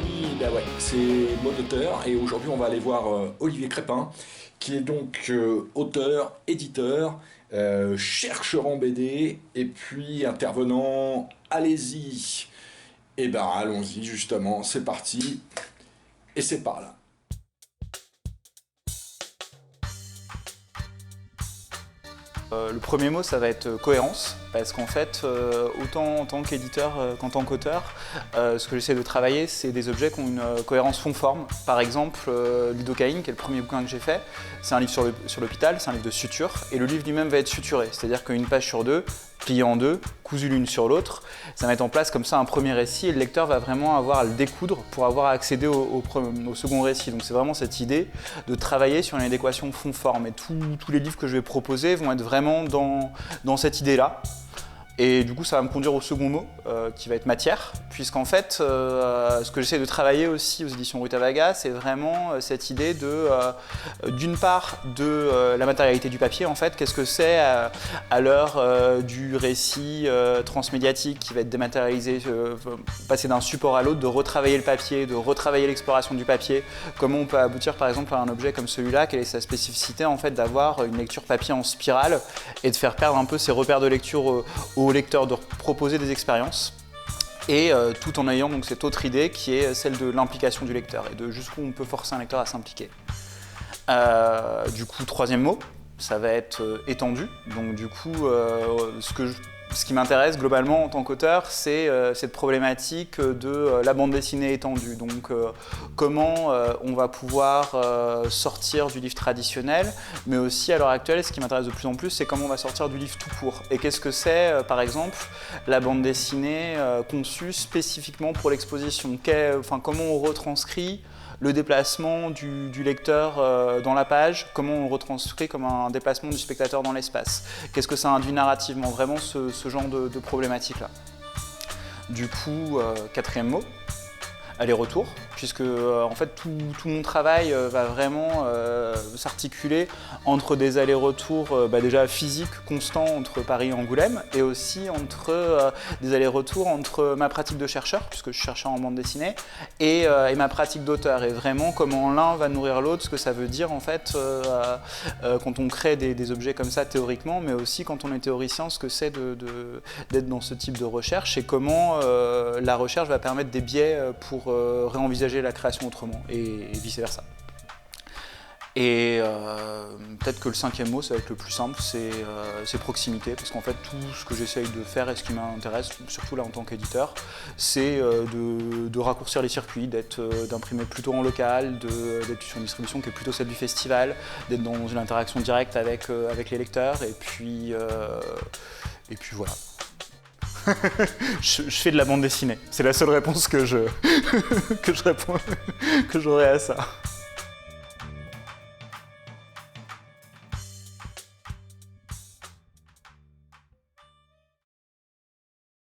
amis, bah ouais, c'est Mode Auteur et aujourd'hui on va aller voir Olivier Crépin qui est donc auteur, éditeur, chercheur en BD et puis intervenant. Allez-y. Et ben allons-y justement, c'est parti et c'est par là. Le premier mot, ça va être cohérence, parce qu'en fait, autant en tant qu'éditeur qu'en tant qu'auteur, ce que j'essaie de travailler, c'est des objets qui ont une cohérence fond-forme. Par exemple, Lidocaïne, qui est le premier bouquin que j'ai fait, c'est un livre sur l'hôpital, c'est un livre de suture, et le livre lui-même va être suturé, c'est-à-dire qu'une page sur deux, pliée en deux, cousue l'une sur l'autre, ça met en place comme ça un premier récit, et le lecteur va vraiment avoir à le découdre pour avoir accédé au second récit. Donc c'est vraiment cette idée de travailler sur une adéquation fond-forme, et tous les livres que je vais proposer vont être vraiment dans cette idée-là. Et du coup, ça va me conduire au second mot, qui va être matière, puisqu'en fait, ce que j'essaie de travailler aussi aux éditions Rutavaga, c'est vraiment cette idée d'une part, de la matérialité du papier, en fait, qu'est-ce que c'est à l'heure du récit transmédiatique qui va être dématérialisé, passer d'un support à l'autre, de retravailler le papier, de retravailler l'exploration du papier, comment on peut aboutir par exemple à un objet comme celui-là, quelle est sa spécificité en fait d'avoir une lecture papier en spirale et de faire perdre un peu ses repères de lecture au lecteur, de proposer des expériences et tout en ayant donc cette autre idée qui est celle de l'implication du lecteur et de jusqu'où on peut forcer un lecteur à s'impliquer. Du coup, troisième mot, ça va être étendu. Donc du coup, ce qui m'intéresse globalement en tant qu'auteur, c'est cette problématique de la bande dessinée étendue. Donc comment on va pouvoir sortir du livre traditionnel, mais aussi à l'heure actuelle, ce qui m'intéresse de plus en plus, c'est comment on va sortir du livre tout court. Et qu'est-ce que c'est, par exemple, la bande dessinée conçue spécifiquement pour l'exposition, comment on retranscrit le déplacement du lecteur dans la page, comment on le retranscrit comme un déplacement du spectateur dans l'espace. Qu'est-ce que ça induit narrativement, vraiment ce genre de problématique-là. Du coup, quatrième mot, aller-retour, puisque en fait tout mon travail va vraiment s'articuler entre des allers-retours déjà physiques constants entre Paris et Angoulême et aussi entre des allers-retours entre ma pratique de chercheur, puisque je suis chercheur en bande dessinée, et ma pratique d'auteur, et vraiment comment l'un va nourrir l'autre, ce que ça veut dire en fait quand on crée des objets comme ça théoriquement, mais aussi quand on est théoricien, ce que c'est d'être dans ce type de recherche et comment la recherche va permettre des biais pour réenvisager la création autrement et vice-versa. Et peut-être que le cinquième mot, ça va être le plus simple, c'est proximité, parce qu'en fait tout ce que j'essaye de faire et ce qui m'intéresse, surtout là en tant qu'éditeur, c'est de raccourcir les circuits, d'imprimer plutôt en local, d'être sur une distribution qui est plutôt celle du festival, d'être dans une interaction directe avec les lecteurs, et puis voilà. Je fais de la bande dessinée. C'est la seule réponse que j'aurais à ça.